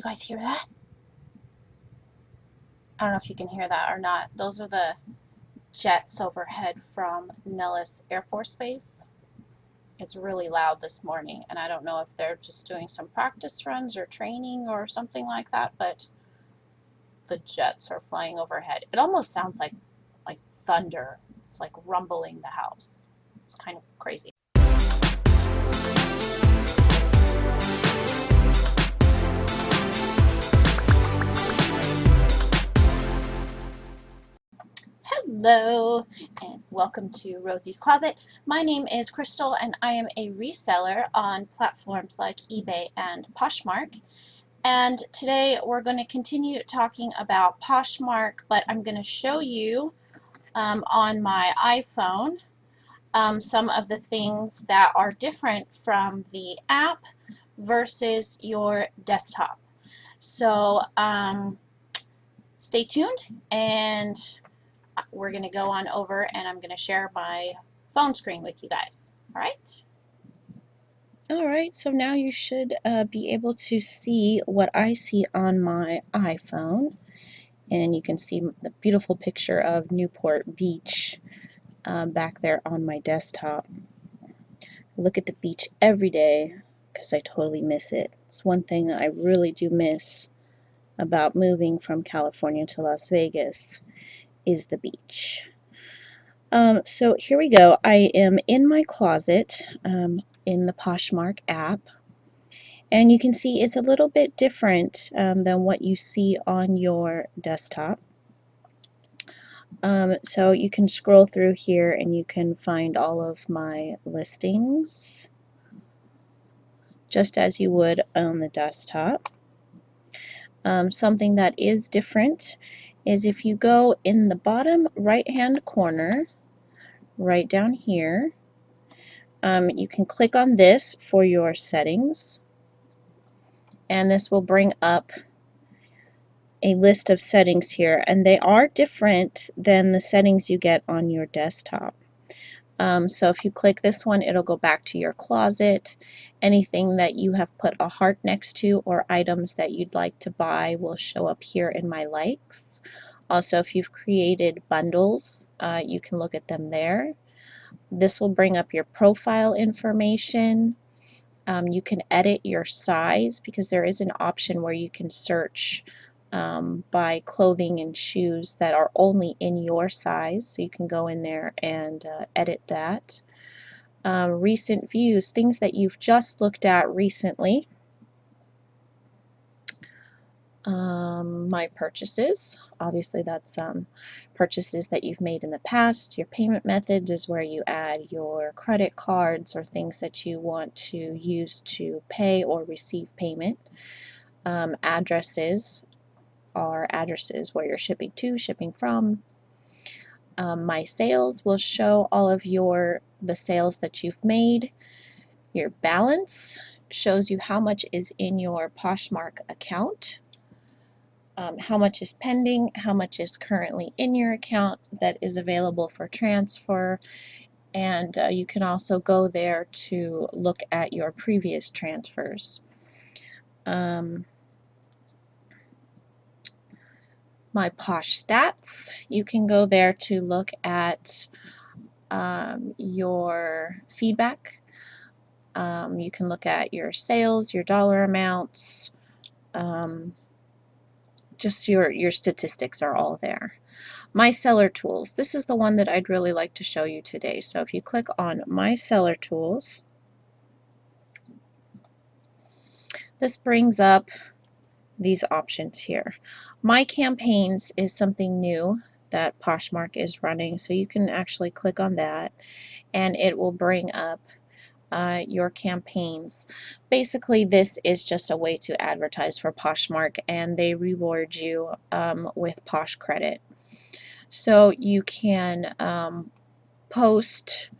guys hear that? I don't know if you can hear that or not. Those are the jets overhead from Nellis Air Force Base. It's really loud this morning, and I don't know if they're just doing some practice runs or training or something like that, but the jets are flying overhead. It almost sounds like thunder. It's like rumbling the house. It's kind of crazy. Hello and welcome to Rosie's Closet. My name is Crystal and I am a reseller on platforms like eBay and Poshmark. And today we're going to continue talking about Poshmark, but I'm going to show you on my iPhone some of the things that are different from the app versus your desktop. So stay tuned, and we're going to go on over and I'm going to share my phone screen with you guys. All right, so now you should be able to see what I see on my iPhone, and you can see the beautiful picture of Newport Beach back there on my desktop. I look at the beach every day because I totally miss it. It's one thing that I really do miss about moving from California to Las Vegas is the beach. So here we go. I am in my closet in the Poshmark app, and you can see it's a little bit different than what you see on your desktop. So you can scroll through here and you can find all of my listings just as you would on the desktop. Something that is different is if you go in the bottom right hand corner, right down here, you can click on this for your settings, and this will bring up a list of settings here, and they are different than the settings you get on your desktop. So if you click this one, it'll go back to your closet. Anything that you have put a heart next to or items that you'd like to buy will show up here in my likes. Also, if you've created bundles, you can look at them there. This will bring up your profile information. You can edit your size because there is an option where you can search by clothing and shoes that are only in your size. So you can go in there and edit that. Recent views, things that you've just looked at recently. My purchases, obviously that's purchases that you've made in the past. Your payment methods is where you add your credit cards or things that you want to use to pay or receive payment. Addresses are addresses where you're shipping to, shipping from. My sales will show all of the sales that you've made. Your balance shows you how much is in your Poshmark account. How much is pending, how much is currently in your account that is available for transfer, and you can also go there to look at your previous transfers. My Posh Stats, you can go there to look at your feedback. You can look at your sales, your dollar amounts, just your statistics are all there. My Seller Tools, this is the one that I'd really like to show you today. So if you click on My Seller Tools, this brings up these options here. My Campaigns is something new that Poshmark is running, so you can actually click on that and it will bring up your campaigns. Basically, this is just a way to advertise for Poshmark, and they reward you with Posh credit. So you can post.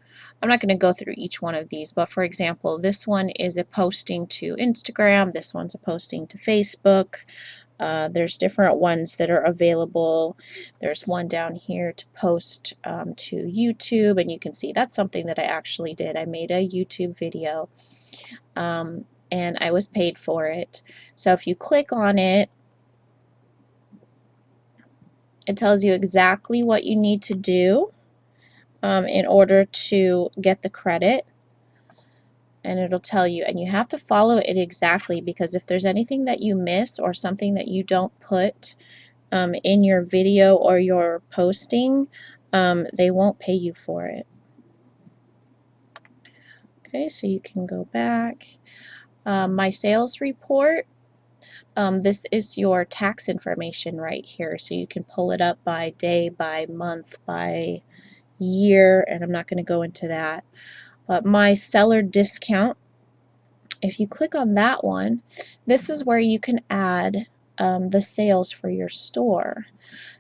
I'm not going to go through each one of these, but for example, this one is a posting to Instagram, this one's a posting to Facebook. There's different ones that are available. There's one down here to post to YouTube, and you can see that's something that I actually did. I made a YouTube video. and I was paid for it. So if you click on it, it tells you exactly what you need to do in order to get the credit. And it'll tell you, and you have to follow it exactly, because if there's anything that you miss or something that you don't put in your video or your posting, they won't pay you for it. Okay, so you can go back. My sales report, this is your tax information right here, so you can pull it up by day, by month, by year, and I'm not going to go into that. But my seller discount, if you click on that one, this is where you can add the sales for your store.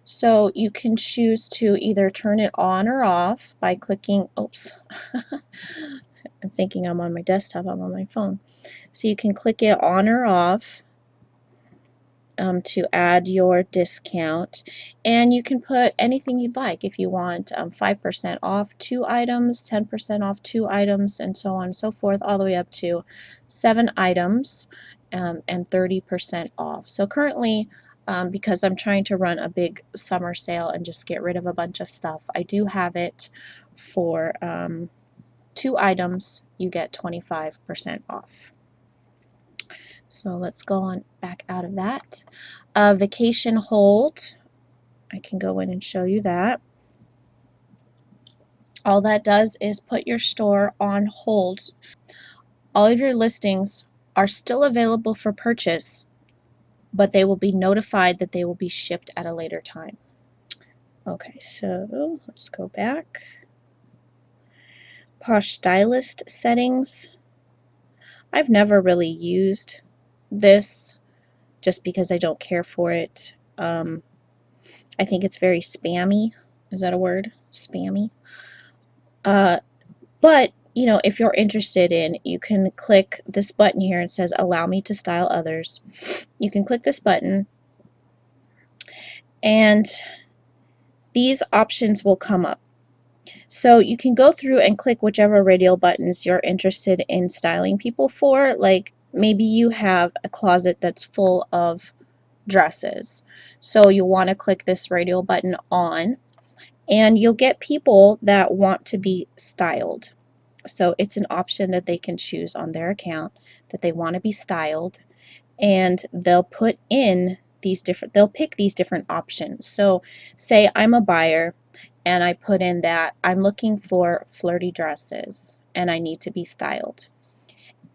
So you can choose to either turn it on or off by clicking, oops, I'm thinking I'm on my desktop, I'm on my phone. So you can click it on or off to add your discount, and you can put anything you'd like. If you want 5% off 2 items, 10% off 2 items, and so on and so forth, all the way up to 7 items and 30% off. So currently, because I'm trying to run a big summer sale and just get rid of a bunch of stuff, I do have it for 2 items, you get 25% off. So let's go on back out of that. Vacation hold, I can go in and show you that. All that does is put your store on hold. All of your listings are still available for purchase, but they will be notified that they will be shipped at a later time. Okay, so let's go back. Posh Stylist settings. I've never really used this just because I don't care for it. I think it's very spammy. Is that a word? Spammy. But you know, if you're interested in, you can click this button here. It says allow me to style others. You can click this button and these options will come up. So you can go through and click whichever radial buttons you're interested in styling people for. Like maybe you have a closet that's full of dresses, so you'll want to click this radial button on, and you'll get people that want to be styled. So it's an option that they can choose on their account that they want to be styled, and they'll put in these different, they'll pick these different options. So say I'm a buyer and I put in that I'm looking for flirty dresses and I need to be styled.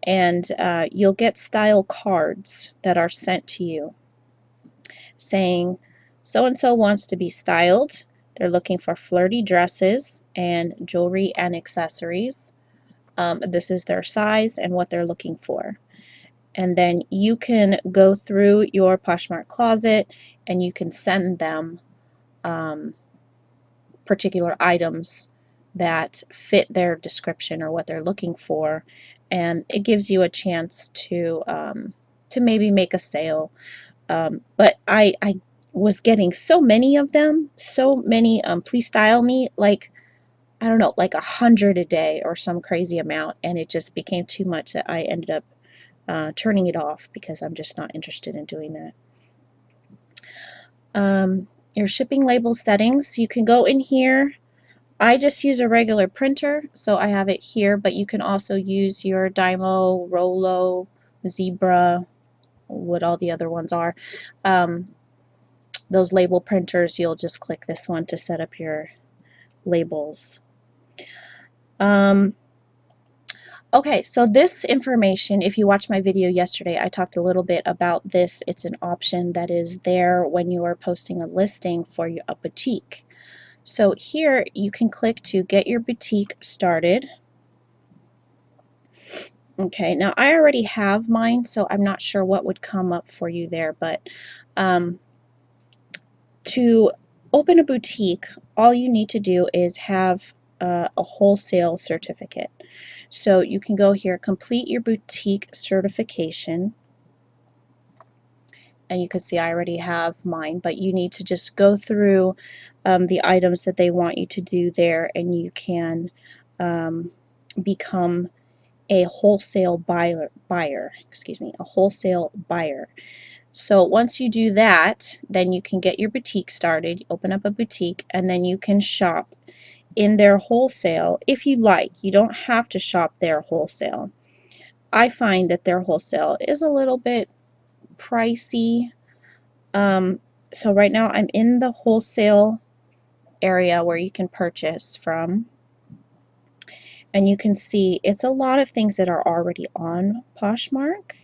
And you'll get style cards that are sent to you saying so-and-so wants to be styled. They're looking for flirty dresses and jewelry and accessories. This is their size and what they're looking for. And then you can go through your Poshmark closet and you can send them particular items that fit their description or what they're looking for, and it gives you a chance to maybe make a sale. But I was getting so many of them, so many please style me, like I don't know, like 100 a day or some crazy amount, and it just became too much that I ended up turning it off because I'm just not interested in doing that. Your shipping label settings, you can go in here. I just use a regular printer, so I have it here, but you can also use your Dymo, Rollo, Zebra, what all the other ones are. Those label printers, you'll just click this one to set up your labels. Okay, so this information, if you watched my video yesterday, I talked a little bit about this. It's an option that is there when you are posting a listing for a boutique. So here you can click to get your boutique started. Okay, now I already have mine, so I'm not sure what would come up for you there, but to open a boutique, all you need to do is have a wholesale certificate. So you can go here, complete your boutique certification, and you can see I already have mine, but you need to just go through the items that they want you to do there, and you can become a wholesale buyer, excuse me, a wholesale buyer. So once you do that, then you can get your boutique started, open up a boutique, and then you can shop in their wholesale if you like. You don't have to shop their wholesale. I find that their wholesale is a little bit pricey. So right now I'm in the wholesale area where you can purchase from, and you can see it's a lot of things that are already on Poshmark.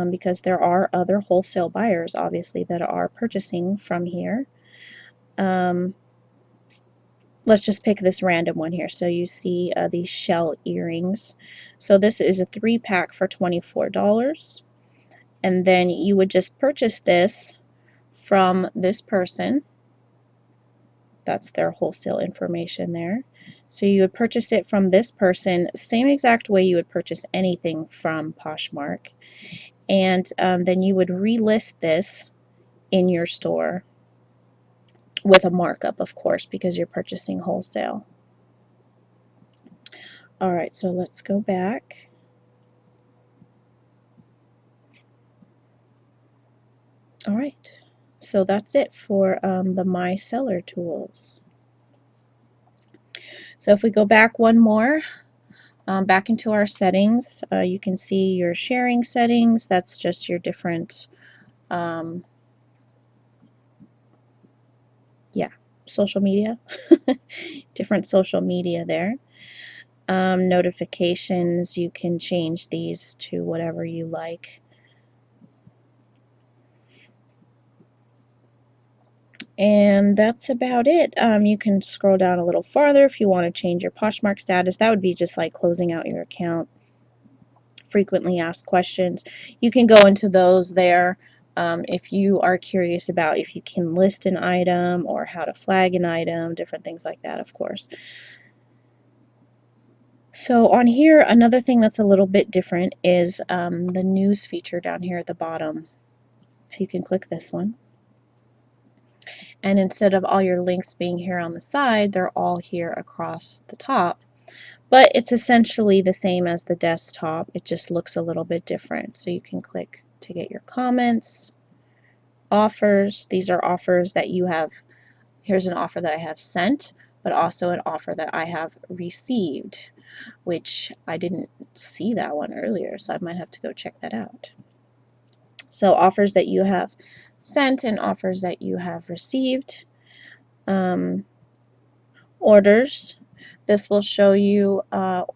Because there are other wholesale buyers, obviously, that are purchasing from here. Let's just pick this random one here. So you see these shell earrings. So this is a 3-pack for $24. And then you would just purchase this from this person. That's their wholesale information there. So you would purchase it from this person, same exact way you would purchase anything from Poshmark. And then you would relist this in your store with a markup, of course, because you're purchasing wholesale. Alright, so let's go back. Alright, so that's it for the My Seller tools. So if we go back one more, back into our settings, you can see your sharing settings. That's just your different social media. Different social media there. Notifications, you can change these to whatever you like. And that's about it. You can scroll down a little farther if you want to change your Poshmark status. That would be just like closing out your account. Frequently asked questions. You can go into those there if you are curious about if you can list an item or how to flag an item, different things like that, of course. So on here, another thing that's a little bit different is the news feature down here at the bottom. So you can click this one. And instead of all your links being here on the side, they're all here across the top. But it's essentially the same as the desktop. It just looks a little bit different. So you can click to get your comments, offers. These are offers that you have. Here's an offer that I have sent, but also an offer that I have received, which I didn't see that one earlier, so I might have to go check that out. So offers that you have sent and offers that you have received. Orders. This will show you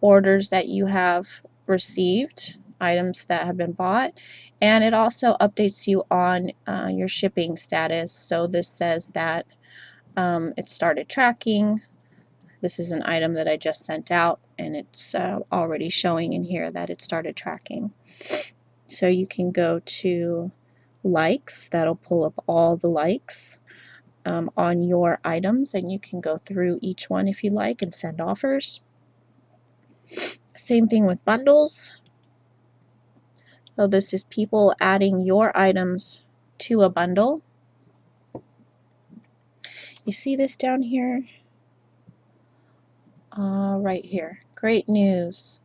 orders that you have received, items that have been bought, and it also updates you on your shipping status. So this says that it started tracking. This is an item that I just sent out, and it's already showing in here that it started tracking. So you can go to likes. That'll pull up all the likes on your items, and you can go through each one if you like and send offers. Same thing with bundles. So this is people adding your items to a bundle. You see this down here? Right here. Great news.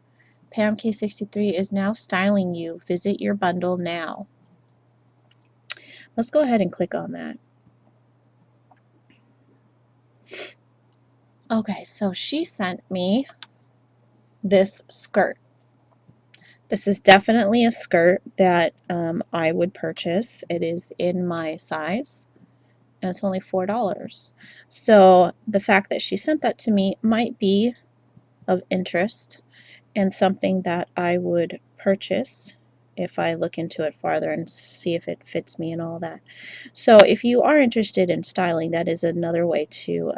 Pam K63 is now styling you. Visit your bundle now. Let's go ahead and click on that. Okay, so she sent me this skirt. This is definitely a skirt that I would purchase. It is in my size, and it's only $4. So the fact that she sent that to me might be of interest and something that I would purchase if I look into it farther and see if it fits me and all that. So if you are interested in styling, that is another way to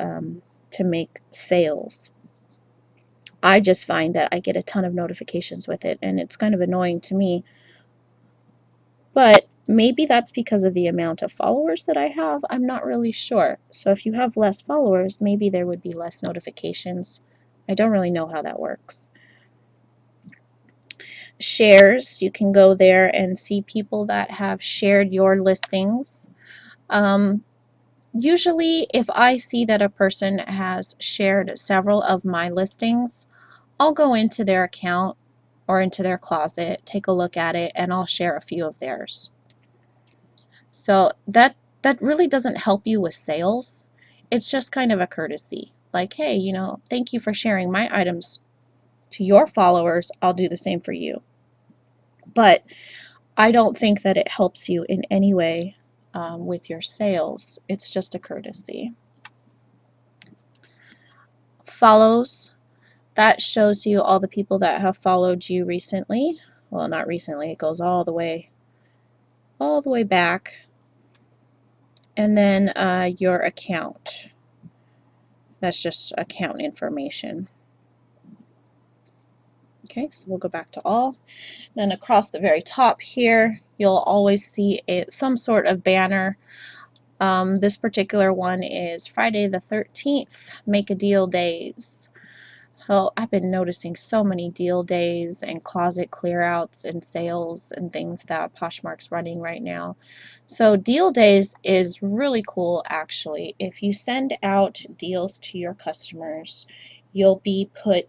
make sales. I just find that I get a ton of notifications with it, and it's kind of annoying to me. But maybe that's because of the amount of followers that I have. I'm not really sure. So if you have less followers, maybe there would be less notifications. I don't really know how that works. Shares, you can go there and see people that have shared your listings. Usually if I see that a person has shared several of my listings, I'll go into their account or into their closet, take a look at it, and I'll share a few of theirs. So that really doesn't help you with sales. It's just kind of a courtesy. Like, hey, you know, thank you for sharing my items to your followers. I'll do the same for you. But I don't think that it helps you in any way with your sales. It's just a courtesy. Follows, that shows you all the people that have followed you recently. Well, not recently, it goes all the way back. And then your account. That's just account information. Okay, so we'll go back to all. Then across the very top here, you'll always see some sort of banner. This particular one is Friday the 13th, Make a Deal Days. So I've been noticing so many deal days and closet clear outs and sales and things that Poshmark's running right now. So deal days is really cool actually. If you send out deals to your customers, you'll be put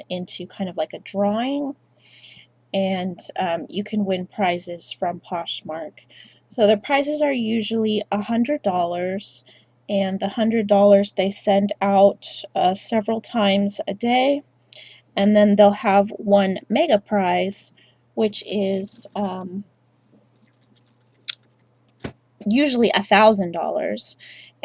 into kind of like a drawing, and you can win prizes from Poshmark. So the prizes are usually $100, and the $100 they send out several times a day, and then they'll have one mega prize, which is usually $1,000,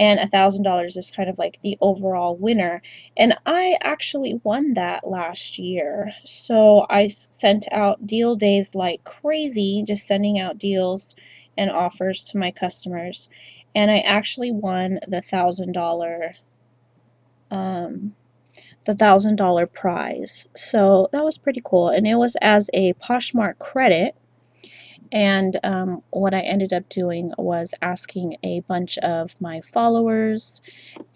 and $1,000 is kind of like the overall winner. And I actually won that last year. So I sent out deal days like crazy, just sending out deals and offers to my customers, and I actually won the $1,000 prize. So that was pretty cool, and it was as a Poshmark credit. And what I ended up doing was asking a bunch of my followers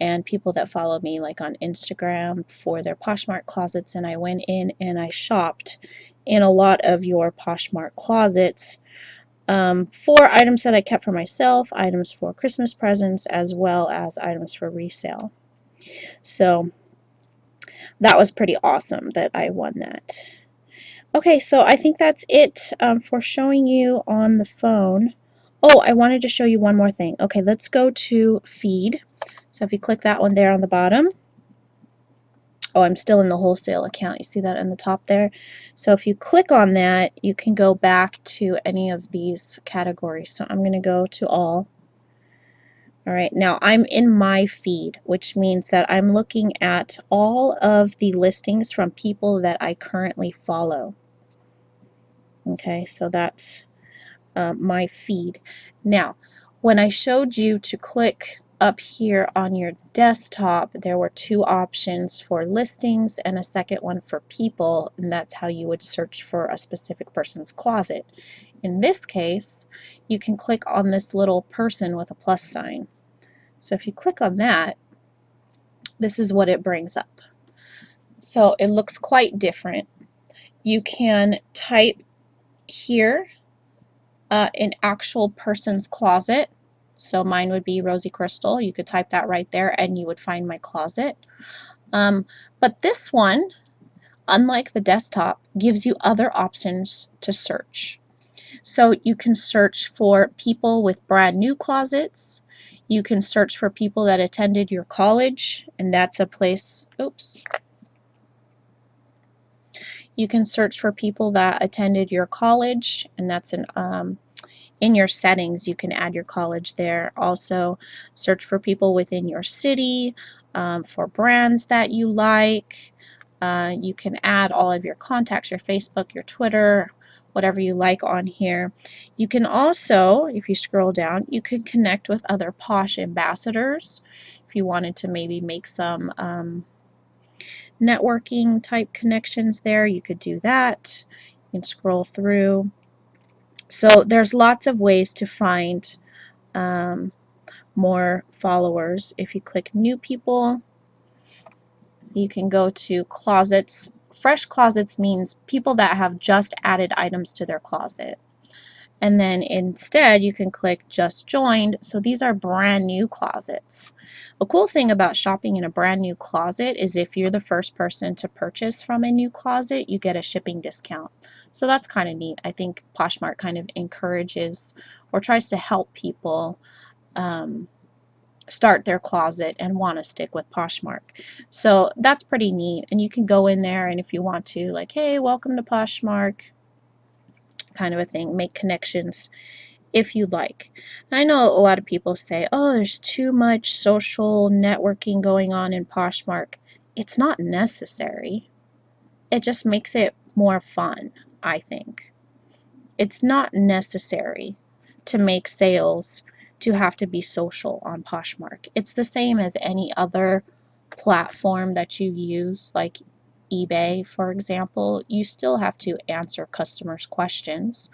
and people that follow me like on Instagram for their Poshmark closets, and I went in and I shopped in a lot of your Poshmark closets for items that I kept for myself, items for Christmas presents, as well as items for resale. So that was pretty awesome that I won that. Okay, so I think that's it for showing you on the phone. Oh, I wanted to show you one more thing. Okay, let's go to feed. So if you click that one there on the bottom. Oh, I'm still in the wholesale account. You see that in the top there? So if you click on that, you can go back to any of these categories. So I'm going to go to all. All right, now I'm in my feed, which means that I'm looking at all of the listings from people that I currently follow. Okay, so that's my feed. Now, when I showed you to click up here on your desktop, there were two options for listings and a second one for people, and that's how you would search for a specific person's closet. In this case, you can click on this little person with a plus sign. So if you click on that, this is what it brings up. So it looks quite different. You can type here an actual person's closet. So mine would be Rosie Crystal. You could type that right there and you would find my closet. But this one, unlike the desktop, gives you other options to search. So you can search for people with brand new closets. You can search for people that attended your college, and that's a place, oops. You can search for people that attended your college, and that's an in your settings, you can add your college there. Also, search for people within your city, for brands that you like. You can add all of your contacts, your Facebook, your Twitter, whatever you like on here. You can also, if you scroll down, you can connect with other Posh ambassadors. If you wanted to maybe make some networking type connections there, you could do that. You can scroll through. So there's lots of ways to find more followers. If you click new people, you can go to closets. Fresh closets means people that have just added items to their closet. and then instead you can click just joined. So these are brand new closets. A cool thing about shopping in a brand new closet is if you're the first person to purchase from a new closet, you get a shipping discount. So that's kind of neat. I think Poshmark kind of encourages or tries to help people start their closet and want to stick with Poshmark. So that's pretty neat. And you can go in there, and if you want to, like, hey, welcome to Poshmark, kind of a thing, make connections if you'd like. I know a lot of people say, oh, there's too much social networking going on in Poshmark. It's not necessary. It just makes it more fun, I think. It's not necessary to make sales to have to be social on Poshmark. It's the same as any other platform that you use, like eBay, for example. You still have to answer customers' questions,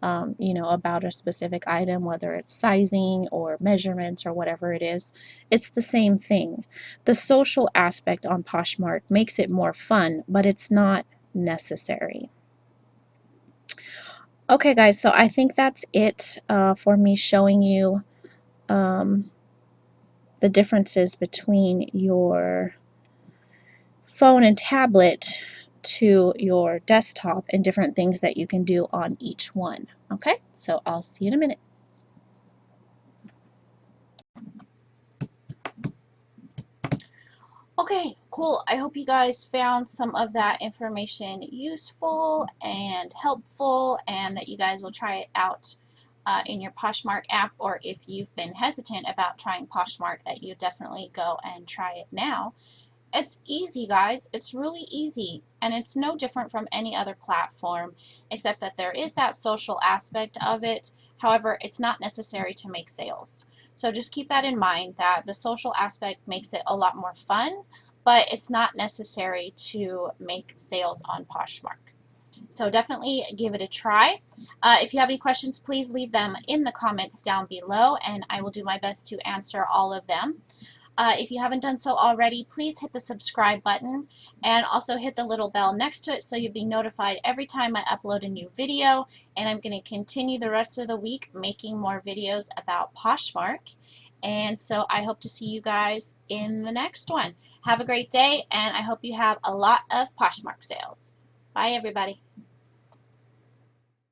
about a specific item, whether it's sizing or measurements or whatever it is. It's the same thing. The social aspect on Poshmark makes it more fun, but it's not necessary. Okay, guys, so I think that's it for me showing you the differences between your phone and tablet to your desktop and different things that you can do on each one. Okay, so I'll see you in a minute. Okay, cool. I hope you guys found some of that information useful and helpful, and that you guys will try it out in your Poshmark app, or if you've been hesitant about trying Poshmark, that you definitely go and try it now. It's easy, guys. It's really easy, and it's no different from any other platform, except that there is that social aspect of it. However, it's not necessary to make sales. So just keep that in mind, that the social aspect makes it a lot more fun, but it's not necessary to make sales on Poshmark. So definitely give it a try. If you have any questions, please leave them in the comments down below, and I will do my best to answer all of them. If you haven't done so already, please hit the subscribe button and also hit the little bell next to it so you'll be notified every time I upload a new video. And I'm going to continue the rest of the week making more videos about Poshmark. And so I hope to see you guys in the next one. Have a great day, and I hope you have a lot of Poshmark sales. Bye, everybody.